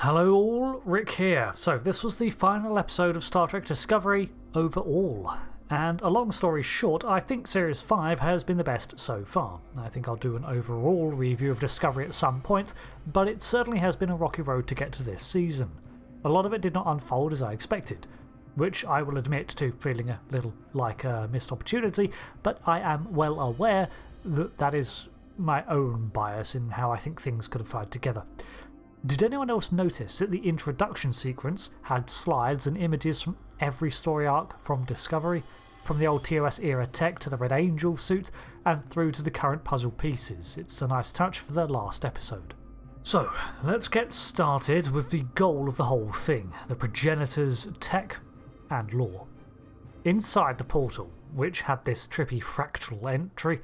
Hello all, Rick here. So this was the final episode of Star Trek Discovery overall. And a long story short, I think Series 5 has been the best so far. I think I'll do an overall review of Discovery at some point, but it certainly has been a rocky road to get to this season. A lot of it did not unfold as I expected, which I will admit to feeling a little like a missed opportunity, but I am well aware that that is my own bias in how I think things could have tied together. Did anyone else notice that the introduction sequence had slides and images from every story arc from Discovery? From the old TOS era tech to the Red Angel suit, and through to the current puzzle pieces. It's a nice touch for the last episode. So, let's get started with the goal of the whole thing, the Progenitor's tech and lore. Inside the portal, which had this trippy fractal entry,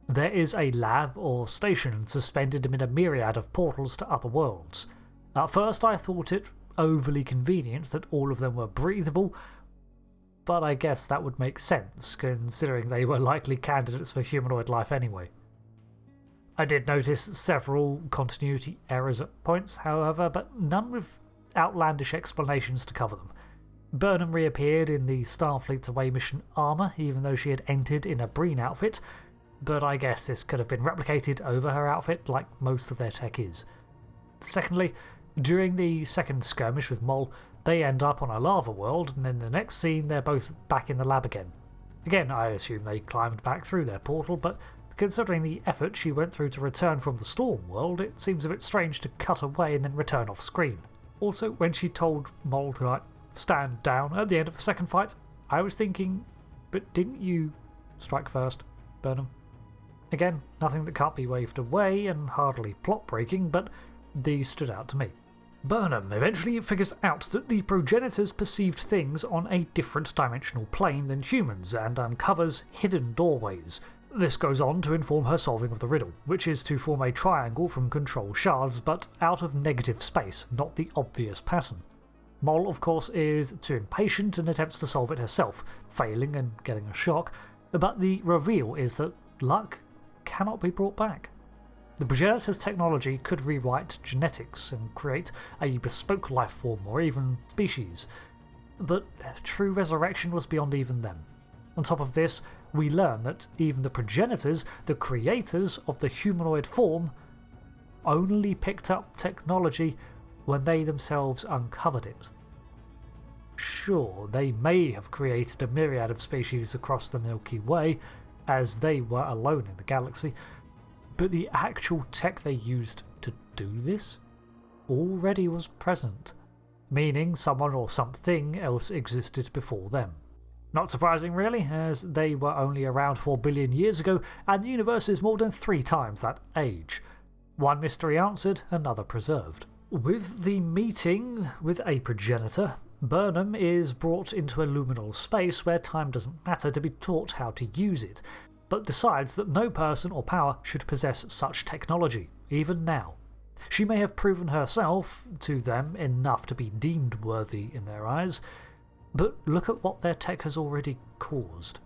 there is a lab or station suspended amid a myriad of portals to other worlds. At first I thought it overly convenient that all of them were breathable, but I guess that would make sense considering they were likely candidates for humanoid life anyway. I did notice several continuity errors at points, however, but none with outlandish explanations to cover them. Burnham reappeared in the Starfleet's away mission armour, even though she had entered in a Breen outfit, but I guess this could have been replicated over her outfit like most of their tech is. Secondly, during the second skirmish with Moll, they end up on a lava world, and in the next scene they're both back in the lab again. Again, I assume they climbed back through their portal, but considering the effort she went through to return from the storm world, it seems a bit strange to cut away and then return off screen. Also, when she told Moll to stand down at the end of the second fight, I was thinking, but didn't you strike first, Burnham? Again, nothing that can't be waved away and hardly plot breaking, but these stood out to me. Burnham eventually figures out that the progenitors perceived things on a different dimensional plane than humans and uncovers hidden doorways. This goes on to inform her solving of the riddle, which is to form a triangle from control shards but out of negative space, not the obvious pattern. Moll, of course, is too impatient and attempts to solve it herself, failing and getting a shock, but the reveal is that luck cannot be brought back. The Progenitor's technology could rewrite genetics and create a bespoke life form or even species, but true resurrection was beyond even them. On top of this, we learn that even the Progenitors, the creators of the humanoid form, only picked up technology when they themselves uncovered it. Sure, they may have created a myriad of species across the Milky Way, as they were alone in the galaxy, but the actual tech they used to do this already was present, meaning someone or something else existed before them. Not surprising really, as they were only around 4 billion years ago and the universe is more than 3 times that age. One mystery answered, another preserved. With the meeting with a progenitor, Burnham is brought into a luminal space where time doesn't matter to be taught how to use it, but decides that no person or power should possess such technology, even now. She may have proven herself to them enough to be deemed worthy in their eyes, but look at what their tech has already caused.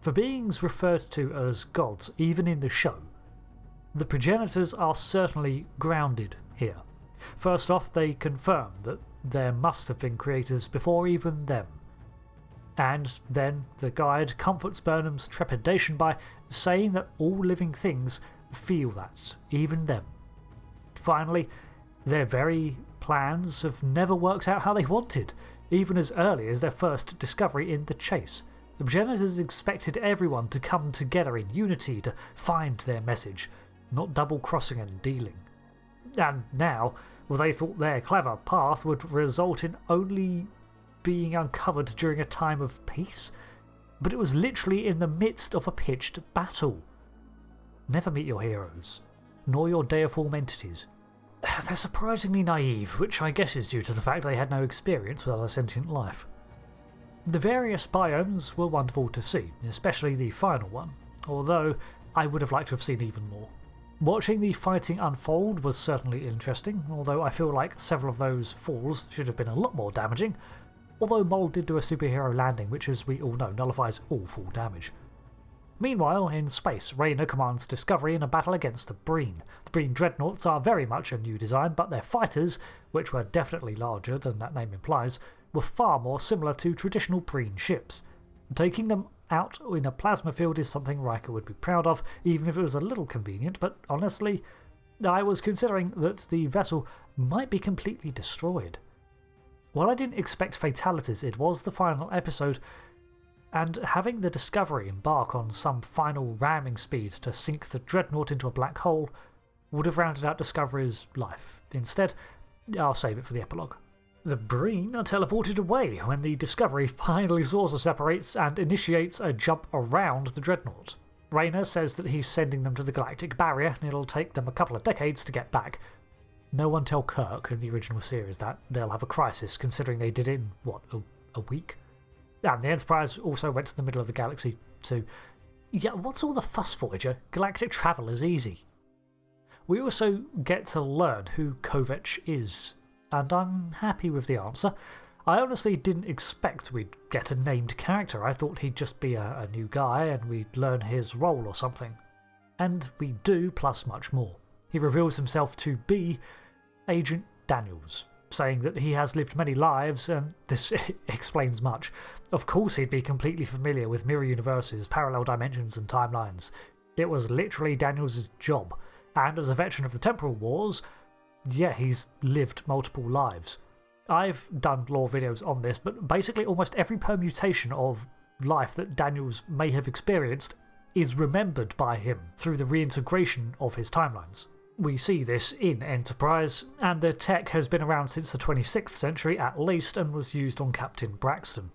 For beings referred to as gods, even in the show, the progenitors are certainly grounded here. First off, they confirm that there must have been creators before even them. And then the guide comforts Burnham's trepidation by saying that all living things feel that, even them. Finally, their very plans have never worked out how they wanted, even as early as their first discovery in The Chase. The progenitors expected everyone to come together in unity to find their message, not double-crossing and dealing. And now, well, they thought their clever path would result in only being uncovered during a time of peace, but it was literally in the midst of a pitched battle. Never meet your heroes, nor your deiform entities. They're surprisingly naive, which I guess is due to the fact they had no experience with other sentient life. The various biomes were wonderful to see, especially the final one, although I would have liked to have seen even more. Watching the fighting unfold was certainly interesting, although I feel like several of those falls should have been a lot more damaging, although Moll did do a superhero landing which, as we all know, nullifies all fall damage. Meanwhile, in space, Rayner commands Discovery in a battle against the Breen. The Breen dreadnoughts are very much a new design, but their fighters, which were definitely larger than that name implies, were far more similar to traditional Breen ships. Taking them out in a plasma field is something Riker would be proud of, even if it was a little convenient, but honestly, I was considering that the vessel might be completely destroyed. While I didn't expect fatalities, it was the final episode, and having the Discovery embark on some final ramming speed to sink the dreadnought into a black hole would have rounded out Discovery's life. Instead, I'll save it for the epilogue. The Breen are teleported away when the Discovery finally saucer separates and initiates a jump around the dreadnought. Rayner says that he's sending them to the galactic barrier and it'll take them a couple of decades to get back. No one tell Kirk in the original series that they'll have a crisis, considering they did it in, what, a week? And the Enterprise also went to the middle of the galaxy too. Yeah, what's all the fuss, Voyager? Galactic travel is easy. We also get to learn who Kovac is, and I'm happy with the answer. I honestly didn't expect we'd get a named character. I thought he'd just be a new guy and we'd learn his role or something. And we do, plus much more. He reveals himself to be Agent Daniels, saying that he has lived many lives, and this explains much. Of course he'd be completely familiar with mirror universes, parallel dimensions and timelines. It was literally Daniels' job, and as a veteran of the Temporal Wars, yeah, he's lived multiple lives. I've done lore videos on this, but basically almost every permutation of life that Daniels may have experienced is remembered by him through the reintegration of his timelines. We see this in Enterprise, and the tech has been around since the 26th century at least and was used on Captain Braxton.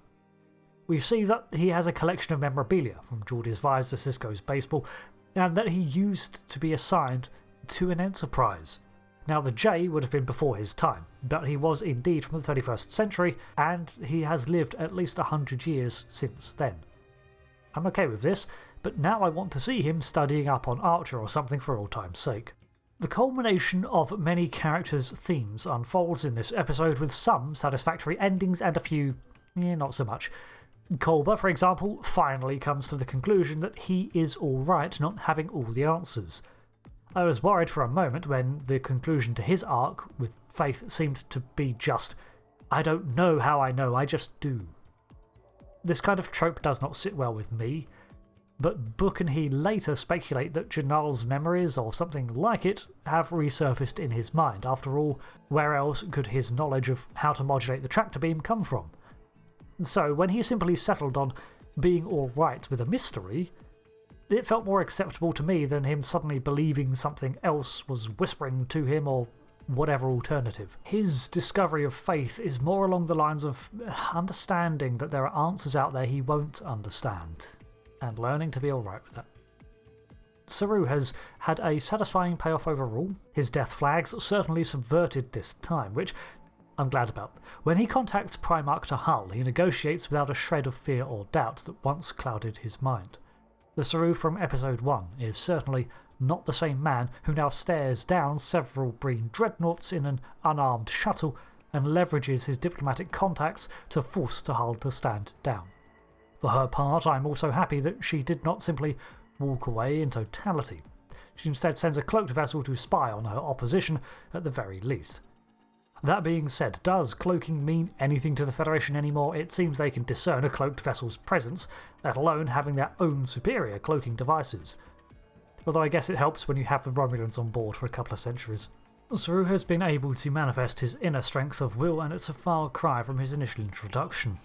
We see that he has a collection of memorabilia from Geordie's Vise to Cisco's baseball, and that he used to be assigned to an Enterprise. Now the J would have been before his time, but he was indeed from the 31st century, and he has lived at least 100 years since then. I'm okay with this, but now I want to see him studying up on Archer or something for all time's sake. The culmination of many characters' themes unfolds in this episode, with some satisfactory endings and a few, not so much. Golbal, for example, finally comes to the conclusion that he is alright not having all the answers. I was worried for a moment when the conclusion to his arc with Faith seemed to be just, I don't know how I know, I just do. This kind of trope does not sit well with me, but Book and he later speculate that Janal's memories, or something like it, have resurfaced in his mind. After all, where else could his knowledge of how to modulate the tractor beam come from? So when he simply settled on being alright with a mystery, it felt more acceptable to me than him suddenly believing something else was whispering to him or whatever alternative. His discovery of Faith is more along the lines of understanding that there are answers out there he won't understand, and learning to be alright with that. Saru has had a satisfying payoff overall. His death flags certainly subverted this time, which I'm glad about. When he contacts Primarch Tahal, he negotiates without a shred of fear or doubt that once clouded his mind. The Saru from Episode 1 is certainly not the same man who now stares down several Breen dreadnoughts in an unarmed shuttle and leverages his diplomatic contacts to force Tahal to stand down. For her part, I'm also happy that she did not simply walk away in totality. She instead sends a cloaked vessel to spy on her opposition at the very least. That being said, does cloaking mean anything to the Federation anymore? It seems they can discern a cloaked vessel's presence, let alone having their own superior cloaking devices. Although I guess it helps when you have the Romulans on board for a couple of centuries. Saru has been able to manifest his inner strength of will, and it's a far cry from his initial introduction.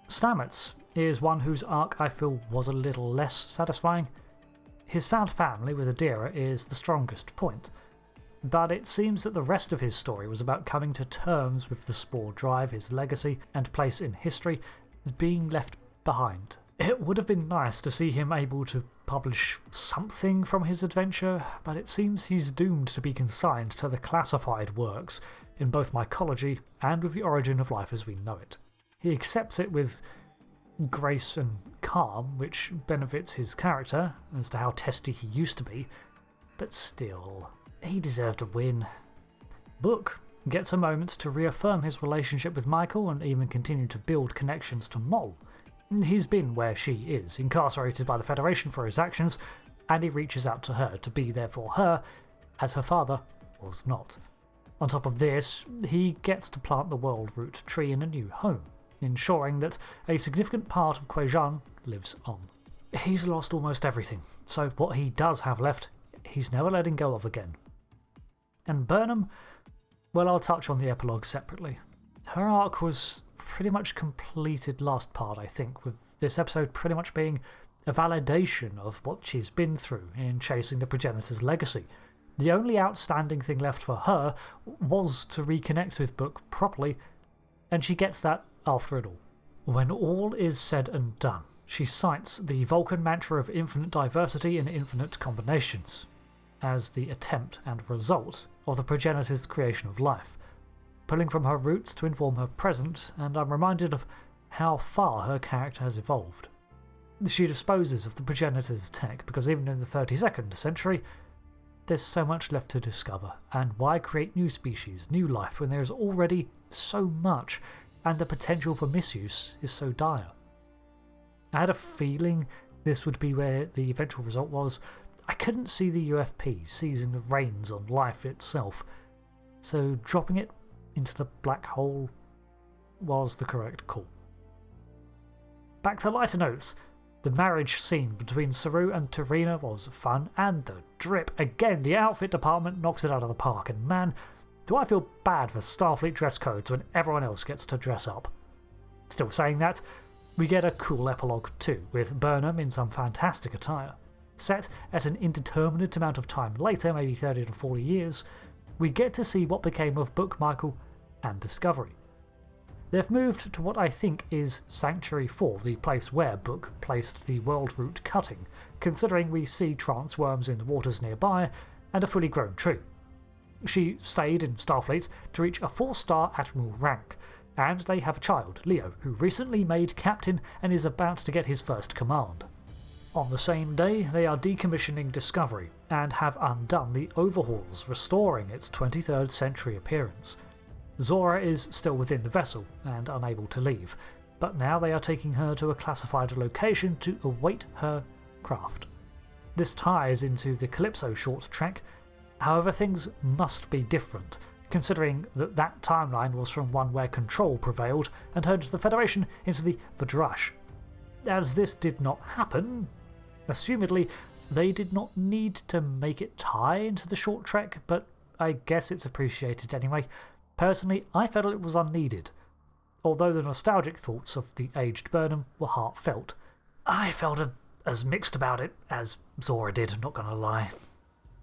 Stamets is one whose arc I feel was a little less satisfying. His found family with Adira is the strongest point, but it seems that the rest of his story was about coming to terms with the Spore Drive, his legacy and place in history, being left behind. It would have been nice to see him able to publish something from his adventure, but it seems he's doomed to be consigned to the classified works in both mycology and with the origin of life as we know it. He accepts it with grace and calm, which benefits his character as to how testy he used to be, but still, he deserved a win. Book gets a moment to reaffirm his relationship with Michael and even continue to build connections to Moll. He's been where she is, incarcerated by the Federation for his actions, and he reaches out to her to be there for her, as her father was not. On top of this, he gets to plant the world root tree in a new home, ensuring that a significant part of Kwejian lives on. He's lost almost everything, so what he does have left, he's never letting go of again. And Burnham, well, I'll touch on the epilogue separately. Her arc was pretty much completed last part, I think, with this episode pretty much being a validation of what she's been through in chasing the Progenitor's legacy. The only outstanding thing left for her was to reconnect with Book properly, and she gets that after it all. When all is said and done, she cites the Vulcan mantra of infinite diversity and infinite combinations as the attempt and result of the Progenitor's creation of life, pulling from her roots to inform her present, and I'm reminded of how far her character has evolved. She disposes of the Progenitor's tech because even in the 32nd century, there's so much left to discover, and why create new species, new life, when there is already so much, and the potential for misuse is so dire. I had a feeling this would be where the eventual result was. I couldn't see the UFP seizing the reins on life itself, so dropping it into the black hole was the correct call. Back to lighter notes. The marriage scene between Saru and Tarina was fun, and the drip. Again, the outfit department knocks it out of the park, and man, do I feel bad for Starfleet dress codes when everyone else gets to dress up. Still saying that, we get a cool epilogue too, with Burnham in some fantastic attire. Set at an indeterminate amount of time later, maybe 30 to 40 years, we get to see what became of Book, Michael, and Discovery. They've moved to what I think is Sanctuary 4, the place where Book placed the world root cutting, considering we see trance worms in the waters nearby and a fully grown tree. She stayed in Starfleet to reach a 4-star admiral rank, and they have a child, Leo, who recently made captain and is about to get his first command. On the same day, they are decommissioning Discovery and have undone the overhauls, restoring its 23rd century appearance. Zora is still within the vessel and unable to leave, but now they are taking her to a classified location to await her craft. This ties into the Calypso short trek, however things must be different, considering that that timeline was from one where control prevailed and turned the Federation into the Vadrash. As this did not happen, assumedly they did not need to make it tie into the short trek, but I guess it's appreciated anyway. Personally, I felt it was unneeded. Although the nostalgic thoughts of the aged Burnham were heartfelt, I felt as mixed about it as Zora did, not gonna lie.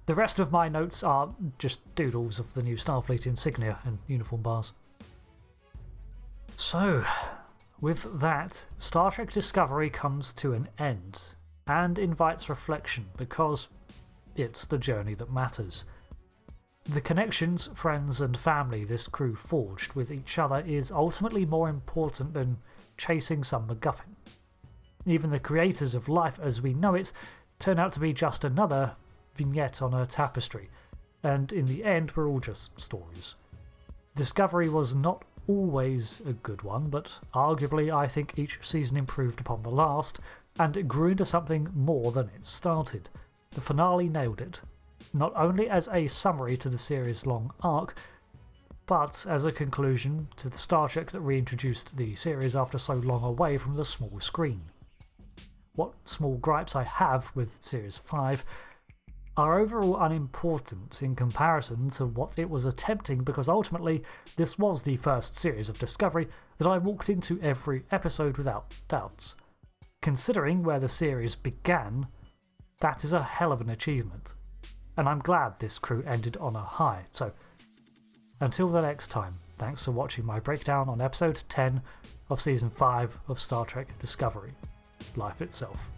The rest of my notes are just doodles of the new Starfleet insignia and uniform bars. So, with that, Star Trek Discovery comes to an end, and invites reflection because it's the journey that matters. The connections, friends and family this crew forged with each other is ultimately more important than chasing some MacGuffin. Even the creators of life as we know it turn out to be just another vignette on a tapestry, and in the end we're all just stories. Discovery was not always a good one, but arguably I think each season improved upon the last, and it grew into something more than it started. The finale nailed it, not only as a summary to the series' long arc, but as a conclusion to the Star Trek that reintroduced the series after so long away from the small screen. What small gripes I have with Series 5 are overall unimportant in comparison to what it was attempting, because ultimately this was the first series of Discovery that I walked into every episode without doubts. Considering where the series began, that is a hell of an achievement, and I'm glad this crew ended on a high. So, until the next time, thanks for watching my breakdown on episode 10 of season 5 of Star Trek Discovery, Life Itself.